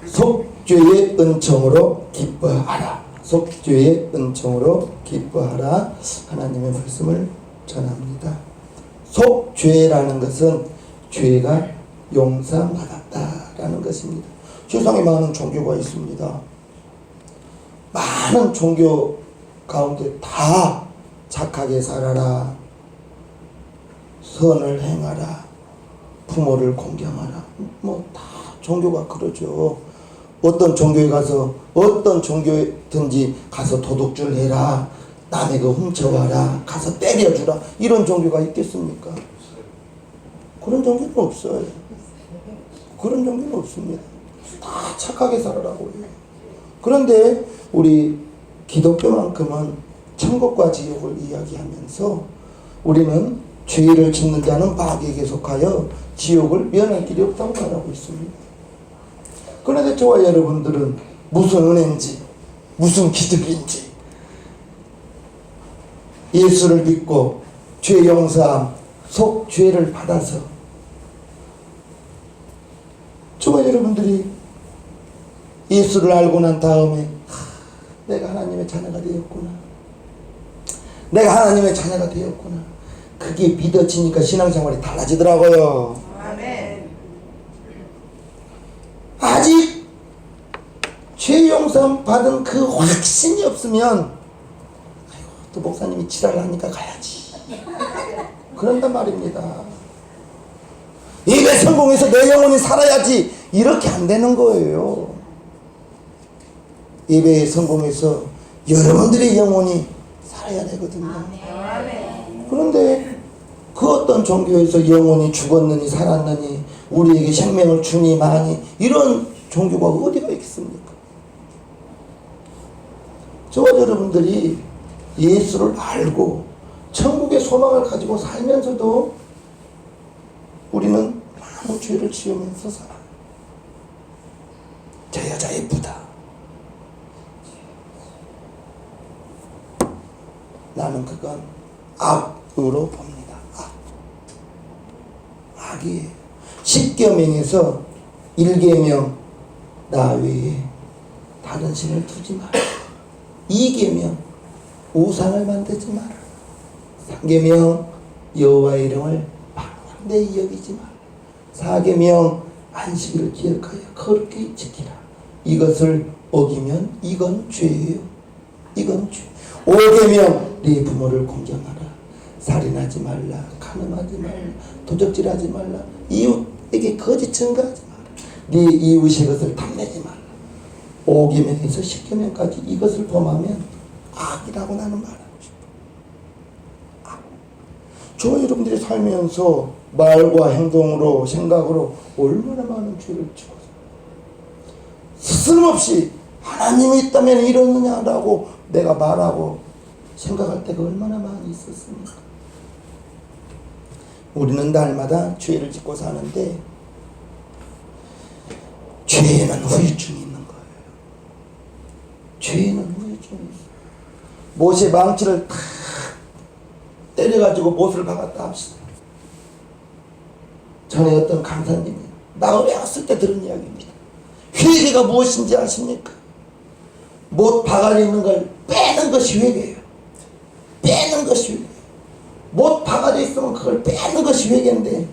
속죄의 은총으로 기뻐하라. 속죄의 은총으로 기뻐하라. 하나님의 말씀을 전합니다. 속죄라는 것은 죄가 용서받았다라는 것입니다. 세상에 많은 종교가 있습니다. 많은 종교 가운데 다 착하게 살아라, 선을 행하라, 부모를 공경하라, 뭐 다 종교가 그러죠. 어떤 종교에 가서 어떤 종교든지 가서 도둑질 해라, 남의 거 훔쳐와라, 가서 때려주라, 이런 종교가 있겠습니까? 그런 종교는 없어요. 그런 종교는 없습니다. 다 착하게 살아라고 해요. 그런데 우리 기독교만큼은 천국과 지옥을 이야기하면서 우리는 죄를 짓는 자는 마귀에게 속하여 지옥을 면할 길이 없다고 말하고 있습니다. 그런데 저와 여러분들은 무슨 은혜인지, 무슨 기적인지, 예수를 믿고 죄 용서함, 속죄를 받아서 저와 여러분들이 예수를 알고 난 다음에 내가 하나님의 자녀가 되었구나, 내가 하나님의 자녀가 되었구나, 그게 믿어지니까 신앙생활이 달라지더라고요. 아멘. 아직 죄 용서 받은 그 확신이 없으면 아이고, 또 목사님이 지랄을 하니까 가야지, 그런단 말입니다. 예배 성공해서 내 영혼이 살아야지, 이렇게 안 되는 거예요. 예배에 성공해서 여러분들의 영혼이 살아야 되거든요. 그런데 그 어떤 종교에서 영혼이 죽었느니 살았느니 우리에게 생명을 주니 마니, 이런 종교가 어디가 있습니까? 저와 여러분들이 예수를 알고 천국의 소망을 가지고 살면서도 우리는 많은 죄를 지으면서 살아요. 저 여자 예쁘다, 나는 그건 악으로 봅니다. 악이에요. 10계명에서 1계명 나 외에 다른 신을 두지 마라. 2계명 우상을 만들지 마라. 3계명 여호와의 이름을 방대히 여기지 마라. 4계명 안식일을 기억하여 거룩히 지키라. 이것을 어기면 이건 죄예요. 이건 죄. 5계명 네 부모를 공경하라. 살인하지 말라, 간음하지 말라, 도적질하지 말라, 이웃에게 거짓 증거하지 마라, 네 이웃의 것을 탐내지 말라. 5계명에서 10계명까지 이것을 범하면 악이라고 나는 말하고 싶어요. 악. 저와 여러분들이 살면서 말과 행동으로 생각으로 얼마나 많은 죄를 지었어요. 스스럼없이 하나님이 있다면 이러느냐라고 내가 말하고 생각할 때가 얼마나 많이 있었습니까? 우리는 날마다 죄를 짓고 사는데 죄에는 후유증이 있는 거예요. 죄에는 후유증이 있어요. 못에 망치를 탁 때려가지고 못을 박았다 합시다. 전에 어떤 강사님이 마을에 왔을 때 들은 이야기입니다. 회개가 무엇인지 아십니까? 못 박아져 있는 걸 빼는 것이 회개예요. 빼는 것이 회개. 못 박아져 있으면 그걸 빼는 것이 회개인데,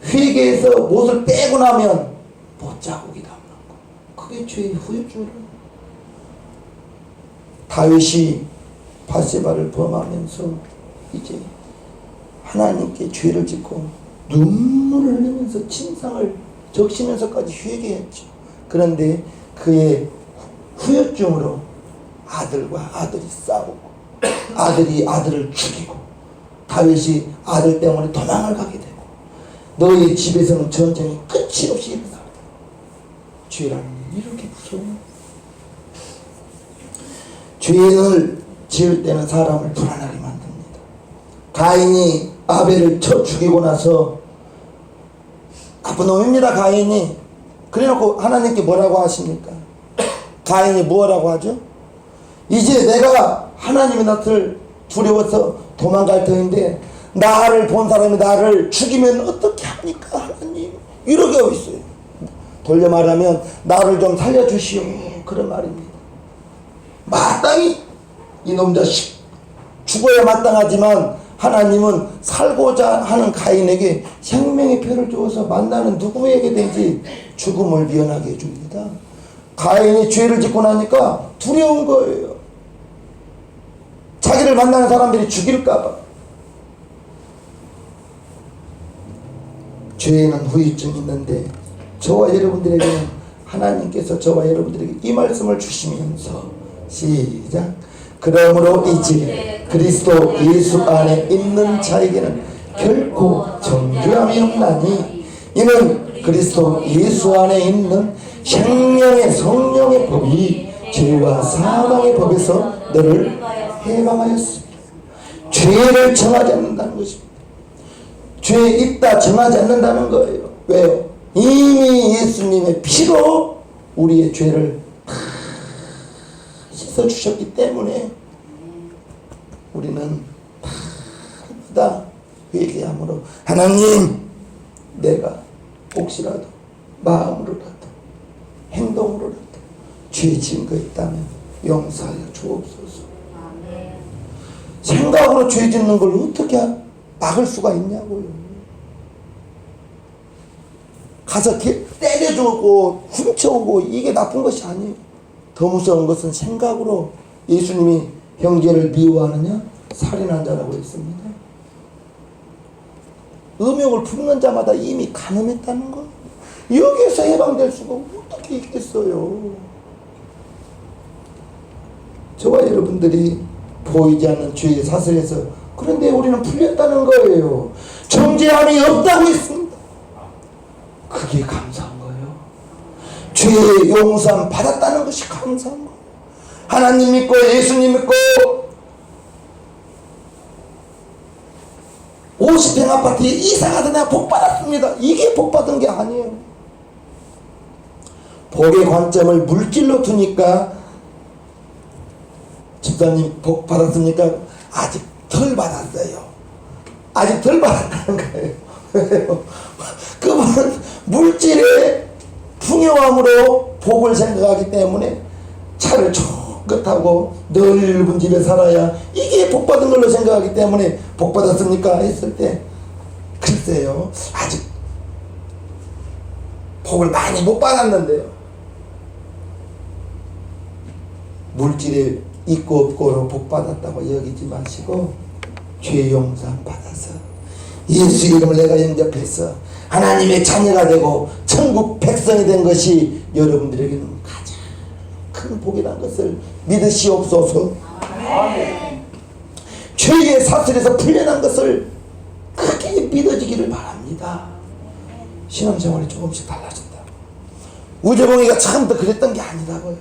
회개해서 못을 빼고 나면 못 자국이 남는 거. 그게 죄의 후유증이에요. 다윗이 바세바를 범하면서 이제 하나님께 죄를 짓고 눈물을 흘리면서 침상을 적시면서까지 회개했죠. 그런데 그의 후유증으로 아들과 아들이 싸우고 아들이 아들을 죽이고 다윗이 아들 때문에 도망을 가게 되고 너희 집에서는 전쟁이 끝이 없이 일어나고. 죄라는 게 이렇게 무서워요. 죄를 지을 때는 사람을 불안하게 만듭니다. 가인이 아벨을 쳐 죽이고 나서 나쁜 놈입니다. 가인이. 그래놓고 하나님께 뭐라고 하십니까? 가인이 뭐라고 하죠? 이제 내가 하나님의 낯을 두려워서 도망갈 터인데 나를 본 사람이 나를 죽이면 어떻게 합니까? 하나님, 이러게 하고 있어요. 돌려 말하면 나를 좀 살려주시오, 그런 말입니다. 마땅히 이놈 자식 죽어야 마땅하지만 하나님은 살고자 하는 가인에게 생명의 표를 주어서 만나는 누구에게든지 죽음을 미연하게 해줍니다. 가인이 죄를 짓고 나니까 두려운 거예요. 자기를 만나는 사람들이 죽일까봐. 죄에는 후유증이 있는데 저와 여러분들에게는 하나님께서 저와 여러분들에게 이 말씀을 주시면서 시작. 그러므로 이제 그리스도 예수 안에 있는 자에게는 결코 정죄함이 없나니 이는 그리스도 예수 안에 있는 생명의 성령의 법이 죄와 사망의 법에서 너를 해방하였습니다. 죄를 정하지 않는다는 것입니다. 죄에 있다 정하지 않는다는 거예요. 왜요? 이미 예수님의 피로 우리의 죄를 다 씻어주셨기 때문에 우리는 다 회개함으로 하나님, 내가 혹시라도 마음으로라도 행동으로라도 죄 지은 거 있다면 용서하여 주옵소서. 생각으로 죄 짓는 걸 어떻게 막을 수가 있냐고요. 가서 때려주고 훔쳐오고 이게 나쁜 것이 아니에요. 더 무서운 것은 생각으로 예수님이 형제를 미워하느냐 살인한 자라고 했습니다. 음욕을 품는 자마다 이미 간음했다는 거. 여기에서 해방될 수가 어떻게 있겠어요. 저와 여러분들이 보이지 않는 죄의 사슬에서 그런데 우리는 풀렸다는 거예요. 정죄함이 없다고 했습니다. 그게 감사한 거예요. 죄의 용서함 받았다는 것이 감사한 거예요. 하나님 믿고 예수님 믿고 50평 아파트에 이사가서 내가 복 받았습니다. 이게 복 받은 게 아니에요. 복의 관점을 물질로 두니까 집사님 복 받았습니까? 아직 덜 받았어요. 아직 덜 받았다는 거예요. 왜요? 그분은 물질의 풍요함으로 복을 생각하기 때문에 차를 쫑긋하고 넓은 집에 살아야 이게 복 받은 걸로 생각하기 때문에 복 받았습니까? 했을 때 글쎄요, 아직 복을 많이 못 받았는데요. 물질에 있고 없고로 복 받았다고 여기지 마시고 죄 용서함 받아서 예수 이름을 내가 영접해서 하나님의 자녀가 되고 천국 백성이 된 것이 여러분들에게는 가장 큰 복이라는 것을 믿으시옵소서. 아멘. 죄의 사슬에서 풀려난 것을 크게 믿어지기를 바랍니다. 신앙생활이 조금씩 달라진다. 우재봉이가 처음부터 그랬던 게 아니라고요.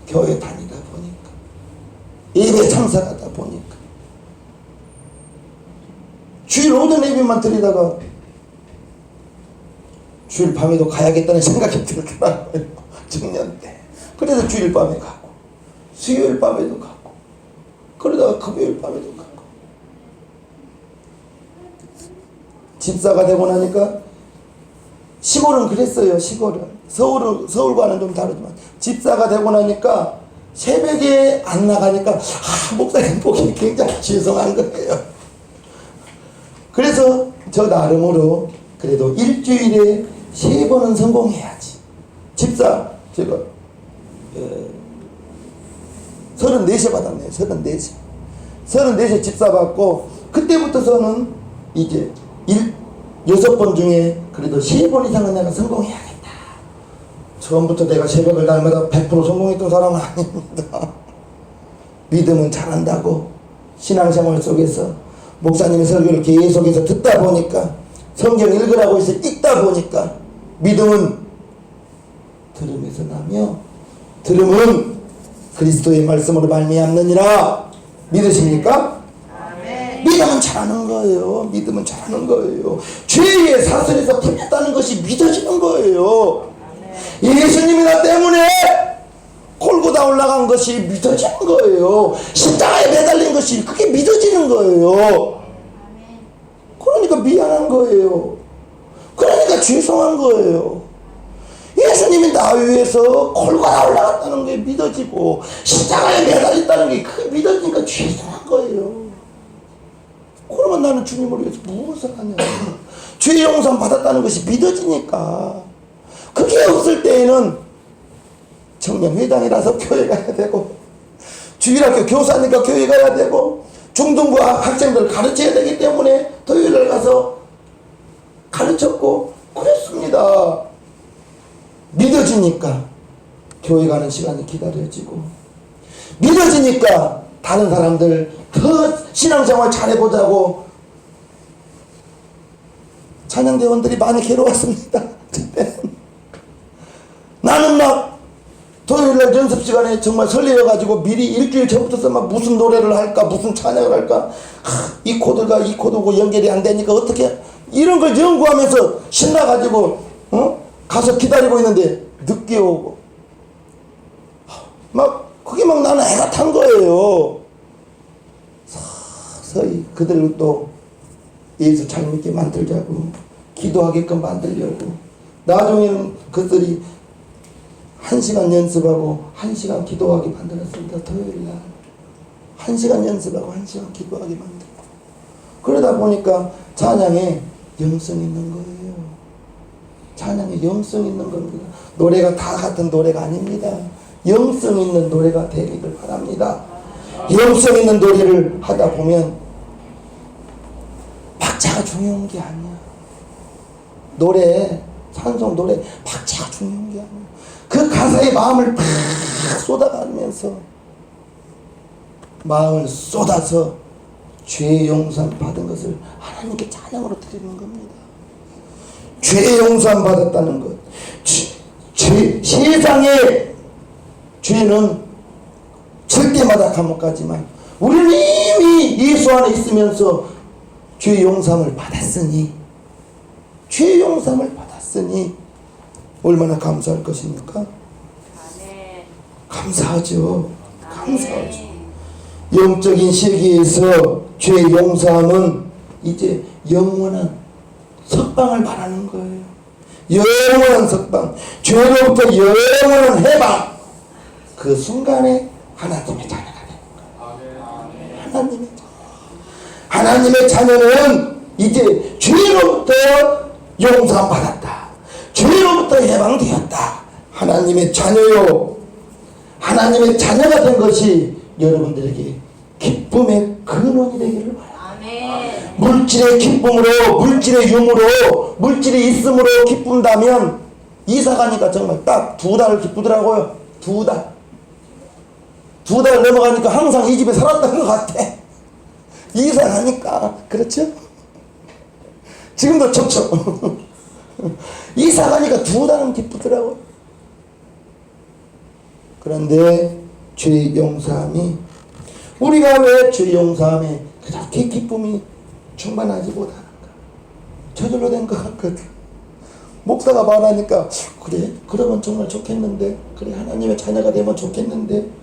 교회 다니다 보니까, 예배 참석하다 보니까, 주일 오전 예배만 드리다가 주일 밤에도 가야겠다는 생각이 들더라고요. 청년 때. 그래서 주일 밤에 가고 수요일 밤에도 가고 그러다가 금요일 밤에도 가고 집사가 되고 나니까 시골은 그랬어요. 시골은 서울과는 좀 다르지만 집사가 되고 나니까 새벽에 안 나가니까 목사님 보기 굉장히 죄송한 거예요. 그래서 저 나름으로 그래도 일주일에 3번은 성공해야지. 집사 제가 34세 받았네요. 34세 집사 받고 그때부터서는 이제 6번 중에 그래도 3번 이상은 내가 성공해야겠다. 처음부터 내가 새벽을 날마다 100% 성공했던 사람은 아닙니다. 믿음은 잘한다고 신앙생활 속에서 목사님의 설교를 계속해서 듣다 보니까 성경 읽으라고 해서 읽다 보니까 믿음은 들음에서 나며 들음은 그리스도의 말씀으로 말미암느니라. 믿으십니까? 아멘. 믿으면 잘하는 거예요. 믿으면 잘하는 거예요. 죄의 사슬에서 풀렸다는 것이 믿어지는 거예요. 아멘. 예수님이 나 때문에 골고다 올라간 것이 믿어지는 거예요. 십자가에 매달린 것이 그게 믿어지는 거예요. 그러니까 미안한 거예요. 그러니까 죄송한 거예요. 예수님이 나 위해서 골고다 올라갔다는 게 믿어지고 십자가에 매달렸다는 게 그게 믿어지니까 죄송한 거예요. 그러면 나는 주님을 위해서 무엇을 하냐. 죄 용서 받았다는 것이 믿어지니까. 그게 없을 때에는 청년회장이라서 교회 가야 되고, 주일학교 교사니까 교회 가야 되고, 중등부 학생들 가르쳐야 되기 때문에 토요일날 가서 가르쳤고 그랬습니다. 믿어지니까 교회 가는 시간이 기다려지고, 믿어지니까 다른 사람들 더 신앙생활 잘해보자고 찬양대원들이 많이 괴로웠습니다. 나는 막 토요일날 연습시간에 정말 설레어가지고 미리 일주일 전부터 막 무슨 노래를 할까, 무슨 찬양을 할까, 이 코드가 이 코드고 연결이 안 되니까 어떻게, 이런 걸 연구하면서 신나가지고 가서 기다리고 있는데 늦게 오고 막 그게 막 나는 애가 탄 거예요. 서서히 그들을 또 예수 잘 믿게 만들자고, 기도하게끔 만들려고. 나중에는 그들이 1시간 연습하고 1시간 기도하게 만들었습니다. 토요일날 1시간 연습하고 1시간 기도하게 만들고. 그러다 보니까 찬양에 영성 있는 거예요. 찬양에 영성 있는 겁니다. 노래가 다 같은 노래가 아닙니다. 영성 있는 노래가 되기를 바랍니다. 영성 있는 노래를 하다 보면 박자가 중요한 게 아니야. 노래, 찬송 노래 박자가 중요한 게 아니야. 그 가사에 마음을 팍 쏟아가면서, 마음을 쏟아서 죄 용서 받은 것을 하나님께 찬양으로 드리는 겁니다. 죄 용서 받았다는 것. 세상의 죄는 절대마다 감옥 가지만 우리는 이미 예수 안에 있으면서 죄 용서를 받았으니, 죄 용서를 받았으니 얼마나 감사할 것입니까? 감사하죠. 감사하죠. 영적인 세계에서 죄 용서함은 이제 영원한 석방을 말하는 거예요. 영원한 석방, 죄로부터 영원한 해방. 그 순간에 하나님의 자녀가 되는 거예요. 하나님의 자녀는 이제 죄로부터 용서받았다, 죄로부터 해방되었다. 하나님의 자녀요, 하나님의 자녀가 된 것이 여러분들에게 기쁨의 근원이 되기를 바랍니다. 물질의 기쁨으로, 물질의 유무로, 물질이 있음으로 기쁜다면 이사 가니까 정말 딱 2달을 기쁘더라고요. 2달 넘어가니까 항상 이 집에 살았던 것 같아. 이사 가니까. 그렇죠? 지금도 좋죠. 이사 가니까 2달은 기쁘더라고요. 그런데 죄 용서함이, 우리가 왜 죄 용서함에 그렇게 기쁨이 충만하지 못하는가? 저절로 된 것 같거든. 목사가 말하니까 그래, 그러면 정말 좋겠는데, 그래 하나님의 자녀가 되면 좋겠는데,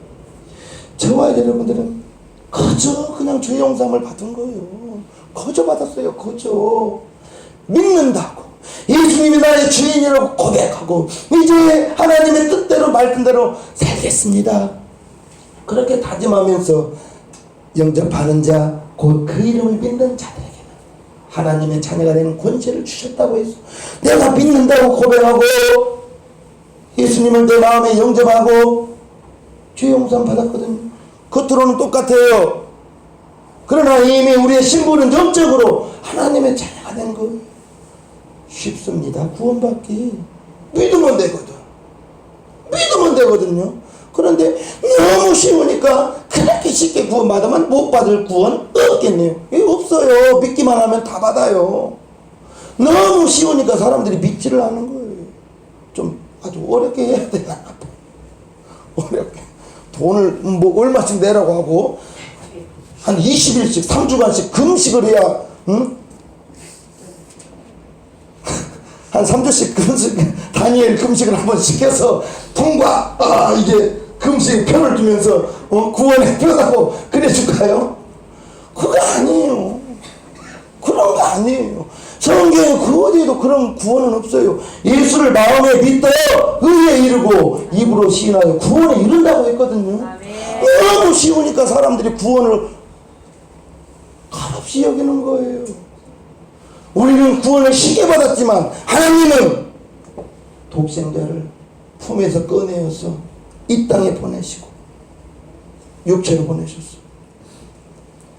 저와 여러분들은 그저 그냥 죄 용서함을 받은 거예요. 거저 받았어요. 거저 믿는다고, 예수님이 나의 주인이라고 고백하고 이제 하나님의 뜻대로 말씀대로 살겠습니다, 그렇게 다짐하면서 영접하는 자, 곧 그 이름을 믿는 자들에게는 하나님의 자녀가 되는 권세를 주셨다고 해서 내가 믿는다고 고백하고 예수님을 내 마음에 영접하고 죄 용서 받았거든요. 겉으로는 똑같아요. 그러나 이미 우리의 신분은 영적으로 하나님의 자녀가 된 거예요. 쉽습니다. 구원받기. 믿으면 되거든. 믿으면 되거든요. 그런데 너무 쉬우니까 그렇게 쉽게 구원받으면 못 받을 구원 없겠네요. 없어요. 믿기만 하면 다 받아요. 너무 쉬우니까 사람들이 믿지를 않는 거예요. 좀 아주 어렵게 해야 되나. 어렵게. 돈을 뭐 얼마씩 내라고 하고 한 20일씩 3주간씩 금식을 해야, 응? 한 3주씩 금식, 다니엘 금식을 한번 시켜서 통과, 이제 금식 편을 두면서 구원의 편하고 그래 줄까요? 그거 아니에요. 그런 거 아니에요. 성경에 그 어디에도 그런 구원은 없어요. 예수를 마음에 믿어 의에 이르고 입으로 시인하여 구원에 이른다고 했거든요. 너무 쉬우니까 사람들이 구원을 값없이 여기는 거예요. 우리는 구원을 쉽게 받았지만 하나님은 독생자를 품에서 꺼내어서 이 땅에 보내시고 육체로 보내셨어요.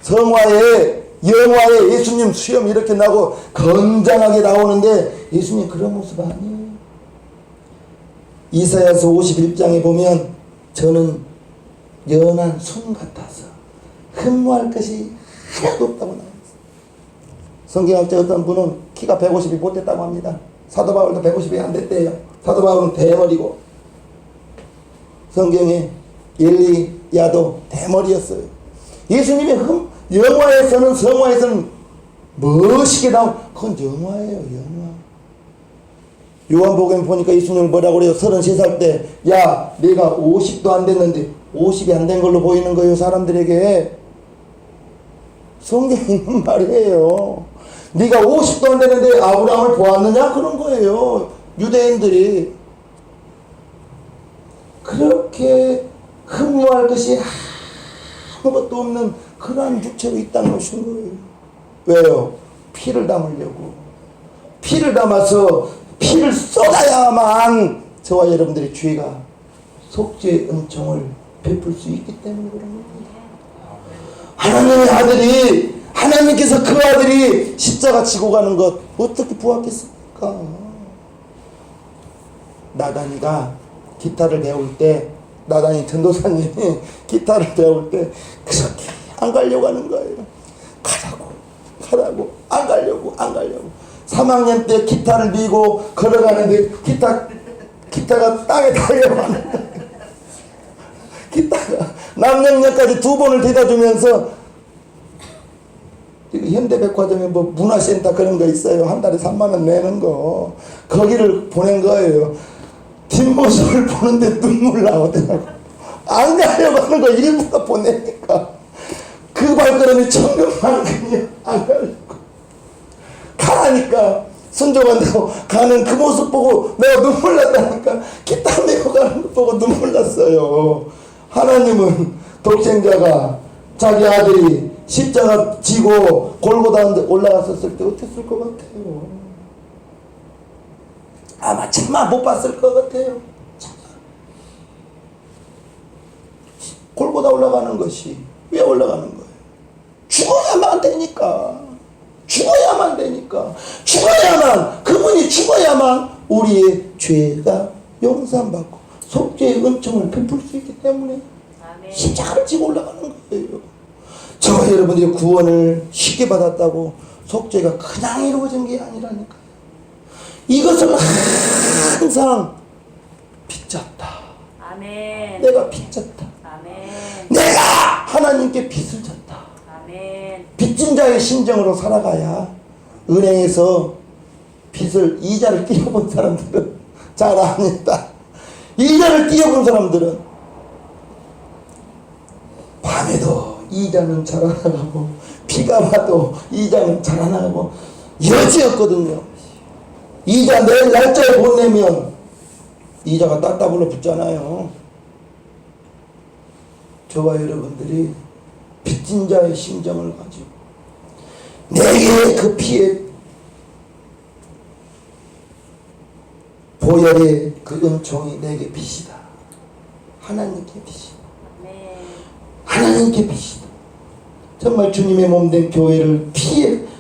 성화에 영화에 예수님 수염 이렇게 나고 건장하게 나오는데 예수님 그런 모습 아니에요. 이사야서 51장에 보면 저는 연한 순 같아서 흠모할 것이 하나도 없다고 나와있어요. 성경학자 어떤 분은 키가 150이 못 됐다고 합니다. 사도 바울도 150이 안 됐대요. 사도 바울은 대머리고 성경에 엘리야도 대머리였어요. 예수님의 영화에서는 성화에서는 멋있게 나온 그건 영화예요. 영화. 요한복음 보니까 예수님을 뭐라고 그래요? 33살 때 야 내가 50도 안 됐는데 50이 안 된 걸로 보이는 거예요. 사람들에게. 성경에 있는 말이에요. 네가 50도 안 됐는데 아브라함을 보았느냐? 그런 거예요. 유대인들이 그렇게 흠모할 것이 아무것도 없는 그러한 육체로 이 땅에 오신 거예요. 왜요? 피를 담으려고. 피를 담아서 피를 쏟아야만 저와 여러분들의 죄가 속죄의 은총을 베풀 수 있기 때문에 그런 겁니다. 하나님의 아들이 하나님께서 그 아들이 십자가 지고 가는 것 어떻게 보았겠습니까? 나단이가 기타를 배울 때 나단이 전도사님이 기타를 배울 때 그렇게 안 가려고 하는 거예요. 가라고 안 가려고 3학년 때 기타를 미고 걸어가는데 기타가 땅에 달려가는 거예요. 기타가 남영역까지 2번을 대다주면서 현대백화점에 뭐 문화센터 그런 거 있어요. 한 달에 3만 원 내는 거 거기를 보낸 거예요. 뒷모습을 보는데 눈물 나오더라고. 안 가려고 하는 거 일부러 보내니까 그 발걸음이 천근만근이요. 안 가려고 가라니까 순종한다고 가는 그 모습 보고 내가 눈물 났다니까. 기타 메고 가는 거 보고 눈물 났어요. 하나님은 독생자가 자기 아들이 십자가 지고 골고다 올라갔었을 때 어땠을 것 같아요? 아마 차마 못 봤을 것 같아요. 골고다 올라가는 것이 왜 올라가는 거예요? 죽어야만 되니까. 죽어야만 그분이 죽어야만 우리의 죄가 용서받고 속죄의 은총을 베풀 수 있기 때문에 십자가를 지고 올라가는 거예요. 저와 여러분들이 구원을 쉽게 받았다고 속죄가 그냥 이루어진 게 아니라니까요. 이것을 항상 빚졌다. 아멘. 내가 빚졌다. 아멘. 내가 하나님께 빚을 졌다. 아멘. 빚진 자의 심정으로 살아가야 은행에서 빚을 이자를 띄워본 사람들은 잘 압니다. 이자를 띄워본 사람들은 밤에도 이자는 자라나가고 비가 와도 이자는 자라나가고 여지였거든요. 이자 내일 날짜에 못 내면 이자가 따따블로 붙잖아요. 저와 여러분들이 빚진 자의 심정을 가지고 내게 그 피의 보혈의 그 은총이 내게 빚이다. 하나님께 빚이다. 하나님께 빚이다. 정말 주님의 몸된 교회를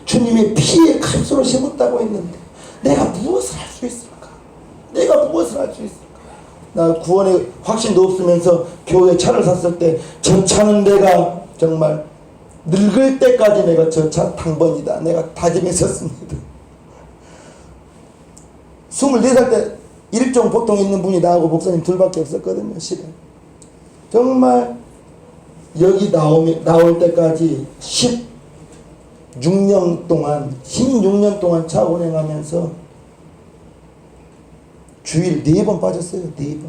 주님의 피의 값으로 심었다고 했는데 내가 무엇을 할 수 있을까? 나 구원의 확신도 없으면서 교회 차를 샀을 때 저 차는 내가 정말 늙을 때까지 내가 저 차 당번이다. 내가 다짐했었습니다. 24살 때 일종 보통 있는 분이 나하고 목사님 둘밖에 없었거든요. 실은 정말 여기 나올 때까지 16년 동안 차 운행하면서 주일 4번 빠졌어요. 4번.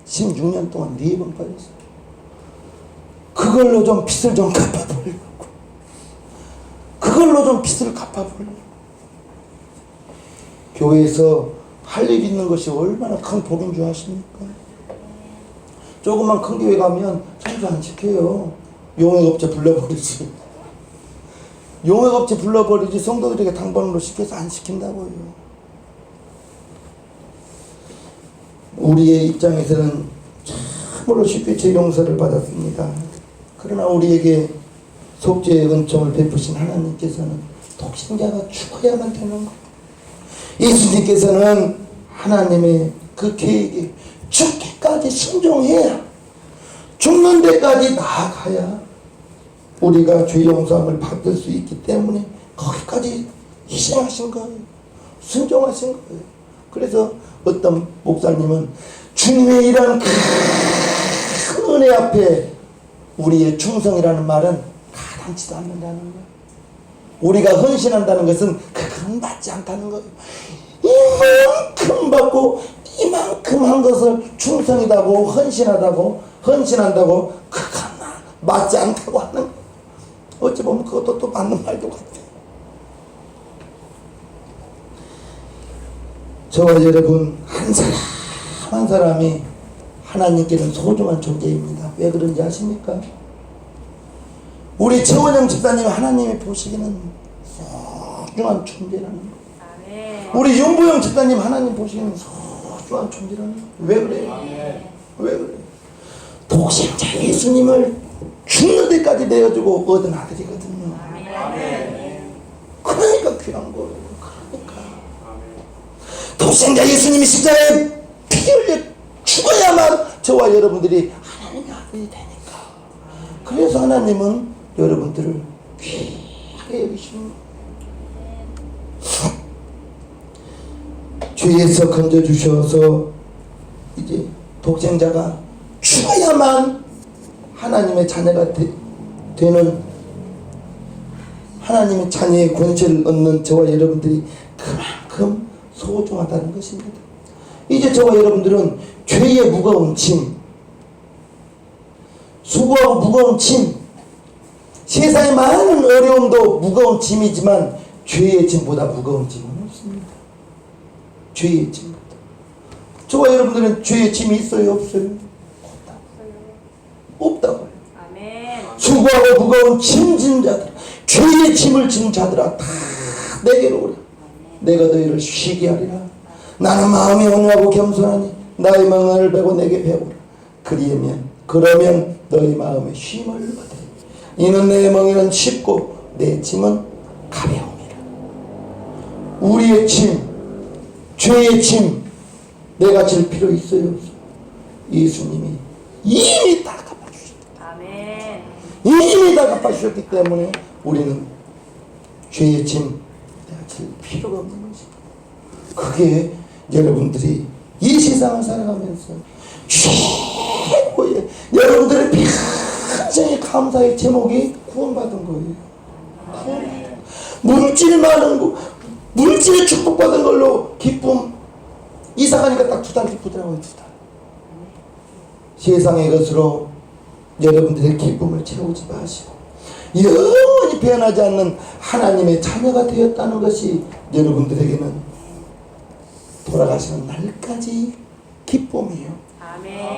16년 동안 4번 빠졌어요. 그걸로 좀 빚을 좀 갚아보려고. 교회에서 할 일 있는 것이 얼마나 큰 복인 줄 아십니까? 조금만 큰 교회 가면 청소 안 시켜요. 용역업체 불러버리지. 용역업체 불러버리지 성도들에게 당번으로 시켜서 안 시킨다고요. 우리의 입장에서는 참으로 쉽게 죄 용서를 받았습니다. 그러나 우리에게 속죄의 은총을 베푸신 하나님께서는 독생자가 죽어야만 되는 것. 예수님께서는 하나님의 그 계획에 죽기까지 순종해야, 죽는 데까지 나아가야 우리가 죄 용서함을 받을 수 있기 때문에 거기까지 희생하신 거예요. 순종하신 거예요. 그래서 어떤 목사님은 주님의 이런 큰 은혜 앞에 우리의 충성이라는 말은 가당치도 않는다는 거예요. 우리가 헌신한다는 것은 그건 맞지 않다는 거예요. 이만큼 받고 이만큼 한 것을 충성이다고 헌신한다고 그건 맞지 않다고 하는 거예요. 어찌 보면 그것도 또 맞는 말도 같아요. 저와 여러분 한 사람 한 사람이 하나님께는 소중한 존재입니다. 왜 그런지 아십니까? 우리 최원영 집사님 하나님이 보시기는 소중한 존재라는 거예요. 우리 윤부영 집사님 하나님 보시기는 소중한 존재라는 거예요. 왜 그래요? 왜 그래요? 독생자 예수님을 죽는 데까지 내어주고 얻은 아들이거든요. 그러니까 귀한 거예요. 그러니까 독생자 예수님이 십자가에 피 흘려 죽어야만 저와 여러분들이 하나님의 아들이 되니까. 그래서 하나님은 여러분들을 귀하게 여기십니다. 죄에서 건져주셔서 이제 독생자가 죽어야만 하나님의 자녀가 되는, 하나님의 자녀의 권세를 얻는 저와 여러분들이 그만큼 소중하다는 것입니다. 이제 저와 여러분들은 죄의 무거운 짐, 수고하고 무거운 짐, 세상의 많은 어려움도 무거운 짐이지만 죄의 짐보다 무거운 짐은 없습니다. 죄의 짐보다. 저와 여러분들은 죄의 짐이 있어요, 없어요? 없다고요. 수고하고 무거운 짐진 자들, 죄의 짐을 진 자들아 다 내게로 오라. 내가 너희를 쉬게 하리라. 나는 마음이 온유하고 겸손하니 나의 멍을 베고 내게 배우라. 그러면 너희 마음에 쉼을 얻으리. 이는 내 멍에는 쉽고 내 짐은 가벼움이라. 우리의 짐, 죄의 짐 내가 질 필요 있어요, 없어요? 예수님이 이미 다 갚아주셨다. 이미 다 갚아주셨기 때문에 우리는 죄의 짐 내가 질 필요가 없는 것입니다. 그게 여러분들이 이 세상을 살아가면서 최고의 여러분들의 평생의 감사의 제목이 구원받은 거예요. 물질 많은 거, 물질에 축복받은 걸로 기쁨, 이사 가니까 딱 2달 기쁘더라고요. 2달. 세상의 것으로 여러분들의 기쁨을 채우지 마시고 영원히 변하지 않는 하나님의 자녀가 되었다는 것이 여러분들에게는 돌아가시는 날까지 기쁨이에요.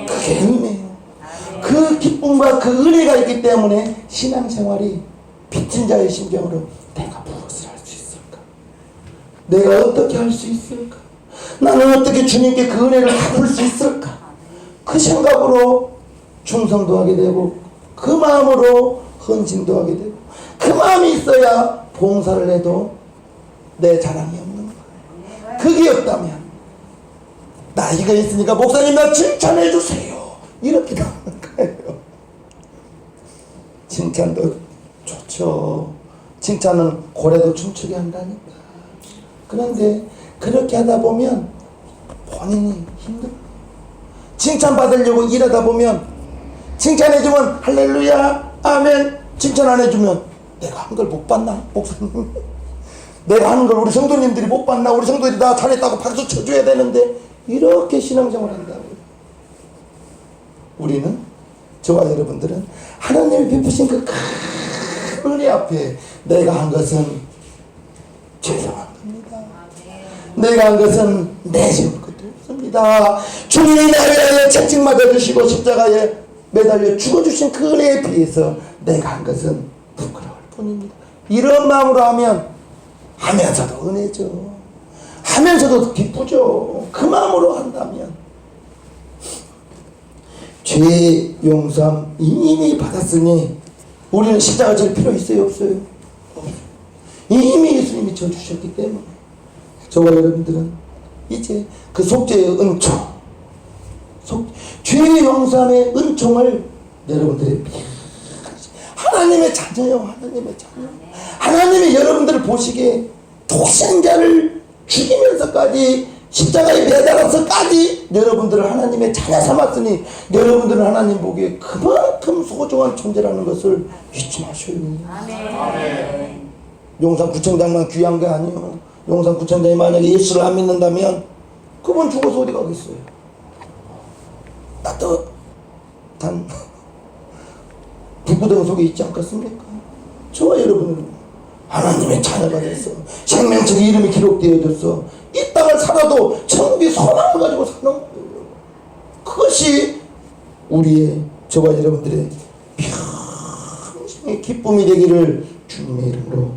그게 은혜예요. 그 기쁨과 그 은혜가 있기 때문에 신앙생활이 빚진 자의 심정으로 내가 무엇을 할 수 있을까? 내가 어떻게 할 수 있을까? 나는 어떻게 주님께 그 은혜를 갚을 수 있을까? 그 생각으로 충성도 하게 되고 그 마음으로 헌신도 하게 되고 그 마음이 있어야 봉사를 해도 내 자랑이 없는 거예요. 그게 없다면 나이가 있으니까 목사님 나 칭찬해 주세요 이렇게 나오는 거예요. 칭찬도 좋죠. 칭찬은 고래도 춤추게 한다니까. 그런데 그렇게 하다 보면 본인이 힘들어요. 칭찬받으려고 일하다 보면 칭찬해주면 할렐루야 아멘, 칭찬 안 해주면 내가 한 걸 못 봤나 목사님? 내가 하는 걸 우리 성도님들이 못 봤나? 우리 성도들이 나 잘했다고 박수 쳐줘야 되는데 이렇게 신앙생활 한다고요. 우리는, 저와 여러분들은 하나님이 베푸신 그 큰 은혜 앞에 내가 한 것은 죄송한 겁니다. 내가 한 것은 내세울 것도 없습니다. 주님이 나를 위하여 채찍 맞아주시고 십자가에 매달려 죽어주신 그 은혜에 비해서 내가 한 것은 부끄러울 뿐입니다. 이런 마음으로 하면서도 은혜죠. 하면서도 기쁘죠. 그 마음으로 한다면 죄 용서함 이미 받았으니 우리는 십자가 질 필요 있어요? 없어요? 없어요. 이미 예수님이 져주셨기 때문에 저와 여러분들은 이제 그 속죄의 은총, 죄 용서함의 은총을 여러분들의 하나님의 자녀요. 하나님의 자녀. 하나님이 여러분들을 보시기에 독생자를 죽이면서까지 십자가에 매달아서까지 여러분들을 하나님의 자녀 삼았으니 여러분들은 하나님 보기에 그만큼 소중한 존재라는 것을 잊지 마셔요. 아멘. 용산구청장만 귀한 게 아니에요. 용산구청장이 만약에 예수를 안 믿는다면 그분 죽어서 어디 가겠어요. 따뜻한 불구덩이 속에 있지 않겠습니까? 저와 여러분은 하나님의 자녀가 됐어. 생명책 이름이 기록되어졌어. 이 땅을 살아도 천국의 소망을 가지고 사는 거예요. 그것이 우리의 저와 여러분들의 평생의 기쁨이 되기를 주님의 이름으로